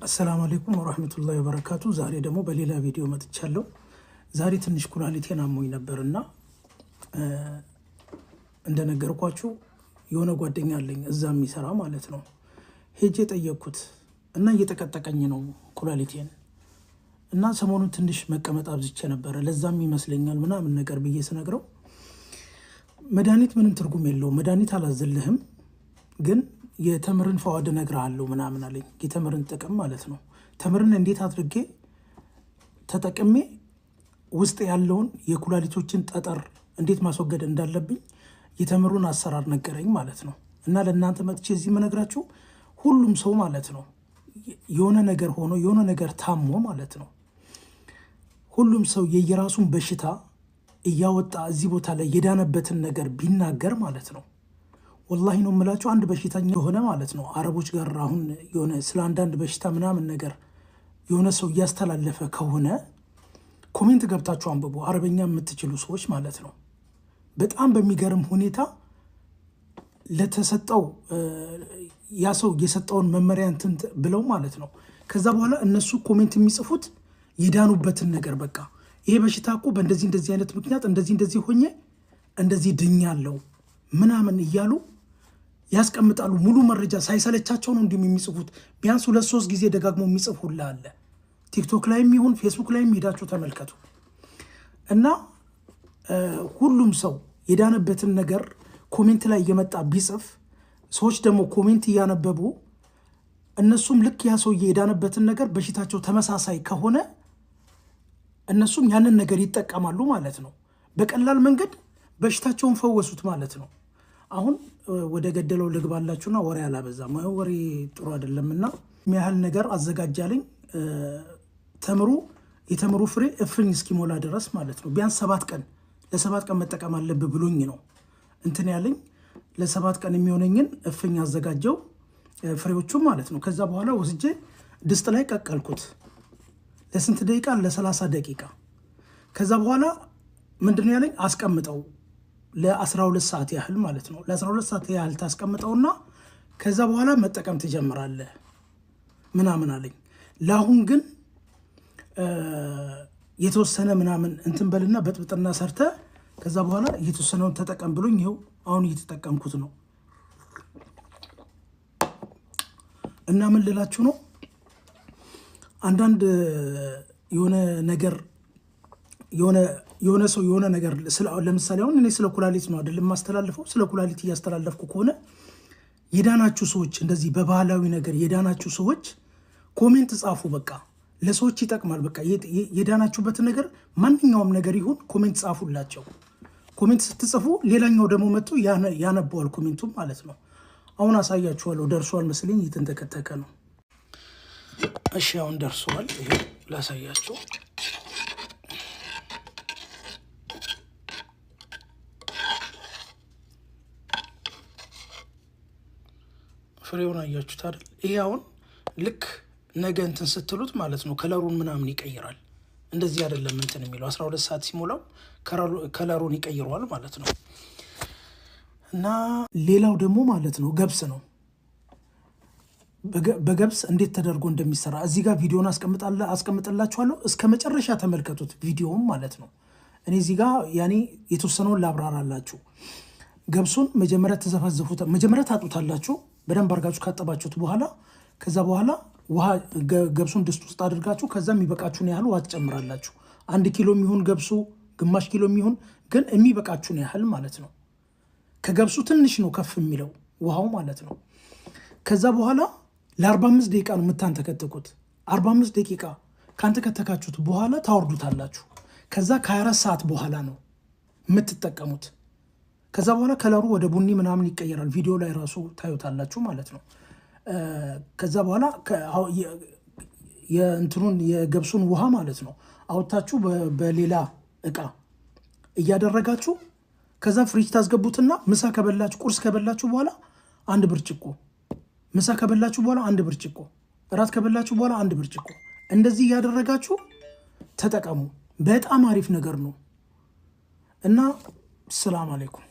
السلام عليكم ورحمة الله وبركاته. زاري دمو بليلا فيديو متتشالو. زاري تنش كولاليتين عموي نبرنا. عندنا قرقواتشو يونا قوادين يالين الزامي سرام علتنو. هيجيت أيوكوت. إنا يتكتكنينو كولاليتين. إنا سمونو تنش مكامت أبزيتش نبرا. لزامي مسلين المنا من نقر بيجيس نقرو. مدانيت من ترقو ميلو. مدانيت على الزلهم. جن የተምርን ፈዋድ ነግራለሁ ምናምን አለኝ የተምርን ጥቅም ማለት ነው ተምርን እንዴት አድርጌ ተጠቅሜ ውስጥ ያለውን የኩላሊቶችን ጠጠር እንዴት ማስወገድ እንዳለብኝ የተምሩን አሰራር ነገረኝ ማለት ነው እና ለእናንተ መጥቼ እዚህ መነግራችሁ ሁሉም ሰው ማለት ነው የሆነ ነገር ሆኖ የሆነ ነገር ታሞ ማለት ነው ሁሉም ሰው የየራሱን በሽታ እያወጣ እዚህ ቦታ ላይ የዳነበትን ነገር ቢናገር ማለት ነው والله ነው መላችሁ አንድ በሽታኛ ሆነ ማለት ነው አረቦች ጋር አሁን የሆነ ስላንዳንድ በሽታ ምናምን ነገር የሆነ ሰው ያስተላለፈ ከሆነ ኮሜንት ገብታችሁ አንብቡ አረበኛ የምትችሉ ሰዎች ማለት ነው በጣም በሚገርም ሁኔታ ለተሰጠው ያ ሰው የሰጠውን መመሪያ እንትን ብለው ማለት ነው ከዛ በኋላ እነሱ ኮሜንት የሚጽፉት ይዳኑበትን ነገር በቃ ይሄ በሽታ እኮ በእንደዚህ አይነት ምክንያት እንደዚህ ሆኜ እንደዚህ ድኛለሁ ምናምን ይያሉ ያስቀምጣሉ ሙሉ መረጃ ሳይሰለቻቸው ነው እንደሚጽፉት ቢያንስ 2-3 ጊዜ ደጋግሞ የሚጽፉላ አለ ቲክቶክ ላይም ይሁን ፌስቡክ ላይም ሄዳችሁ ተመልከቱ እና ሁሉም ሰው የዳነበትን ነገር ኮሜንት ላይ እየመጣ ቢጽፍ ሰዎች ደግሞ ኮሜንት ያነበቡ እነሱም ልክ ያ ሰው የዳነበትን ነገር በሽታቸው ተመሳሳይ ከሆነ እነሱም ያንን ነገር ይጠቀማሉ ማለት ነው በቀላል መንገድ በሽታቸውን ፈወሱት ማለት ነው አሁን ወደ ገደለው ልግባላችሁና ወሬ አላበዛም ወሬ ጥሩ አይደለምና የሚያህል ነገር አዘጋጃለኝ የተምሩ ፍሬ እፍኝ እስኪሞላ ድረስ ማለት ነው ቢያንስ 7 ቀን ለ7 ቀን መጠቀም አለብህ ብሎኝ ነው እንትን ያለኝ ለ7 ቀን የሚሆነኝን እፍኝ አዘጋጀው ፍሬዎቹ ማለት ነው ከዛ በኋላ ወስጄ ድስት ላይ ቀቀልኩት ለስንት ደቂቃ ለ30 ደቂቃ ከዛ በኋላ ምንድነው ያለኝ አስቀምጠው ለ12 ሰዓት ያህል ማለት ነው ለ12 ሰዓት ያህል ታስቀምጠውና ከዛ በኋላ መጠቀም ትጀምራለህ ምናምን አለኝ ለአሁን ግን የተወሰነ ምናምን እንትን በልና በጥብጥና ሰርተ ከዛ በኋላ የተወሰነውን ተጠቀም ብሎኝ ይሄው አሁን እየተጠቀምኩት ነው እና ምን ልላችሁ ነው አንዳንድ የሆነ ነገር የሆነ ሰው የሆነ ነገር ለምሳሌ አሁን እኔ ስለ ኩላሊት ነው አይደል ማስተላለፈው ስለ ኩላሊት ያስተላለፍኩ ከሆነ የዳናችሁ ሰዎች እንደዚህ በባህላዊ ነገር የዳናችሁ ሰዎች ኮሜንት ጻፉ በቃ ለሰዎች ይጠቅማል በቃ የዳናችሁበት ነገር ማንኛውም ነገር ይሁን ኮሜንት ጻፉላቸው ኮሜንት ስትጽፉ ሌላኛው ደግሞ መጥቶ ያነባዋል ኮሜንቱን ማለት ነው አሁን አሳያችኋለሁ ደርሷል መስለኝ እየተንተከተከ ነው እሺ አሁን ደርሷል ይሄ ላሳያችሁ ፍሬውን አያችሁት አይደል ይሄ አሁን ልክ ነገ እንትን ስትሉት ማለት ነው ከለሩን ምናምን ይቀይራል እንደዚህ አይደለም እንትን የሚለው 12 ሰዓት ሲሞላው ከለሩን ይቀይራል ማለት ነው እና ሌላው ደግሞ ማለት ነው ገብስ ነው በገብስ እንዴት ተደርጎ እንደሚሰራ እዚህ ጋር ቪዲዮን አስቀምጥላችኋለሁ እስከ መጨረሻ ተመልከቱት ቪዲዮውን ማለት ነው እኔ እዚህ ጋር ያኔ የተወሰነውን ላብራራላችሁ ገብሱን መጀመሪያ ታጡታላችሁ በደንብ አርጋችሁ ካጠባችሁት በኋላ ከዛ በኋላ ውሃ ገብሱን ድስት ውስጥ አድርጋችሁ ከዛም ይበቃችሁን ያህል ውሃ ትጨምራላችሁ 1 ኪሎ የሚሆን ገብሱ ግማሽ ኪሎ የሚሆን ግን የሚበቃችሁን ያህል ማለት ነው ከገብሱ ትንሽ ነው ከፍ የሚለው ውሃው ማለት ነው ከዛ በኋላ ለ45 ደቂቃ ነው የምታንተከተኩት 45 ደቂቃ ካንተከተካችሁት በኋላ ታወርዱታላችሁ ከዛ ከ24 ሰዓት በኋላ ነው የምትጠቀሙት ከዛ በኋላ ከለሩ ወደ ቡኒ ምናምን ይቀየራል ቪዲዮ ላይ ራሱ ታዩታላችሁ ማለት ነው ከዛ በኋላ የእንትኑን የገብሱን ውሃ ማለት ነው አውጣችሁ በሌላ እቃ እያደረጋችሁ ከዛ ፍሪጅ ታስገቡትና ምሳ ከበላችሁ ቁርስ ከበላችሁ በኋላ 1 ብርጭቆ ምሳ ከበላችሁ በኋላ 1 ብርጭቆ እራት ከበላችሁ በኋላ 1 ብርጭቆ እንደዚህ ያደረጋችሁ ተጠቀሙ በጣም አሪፍ ነገር ነው እና ሰላም አለይኩም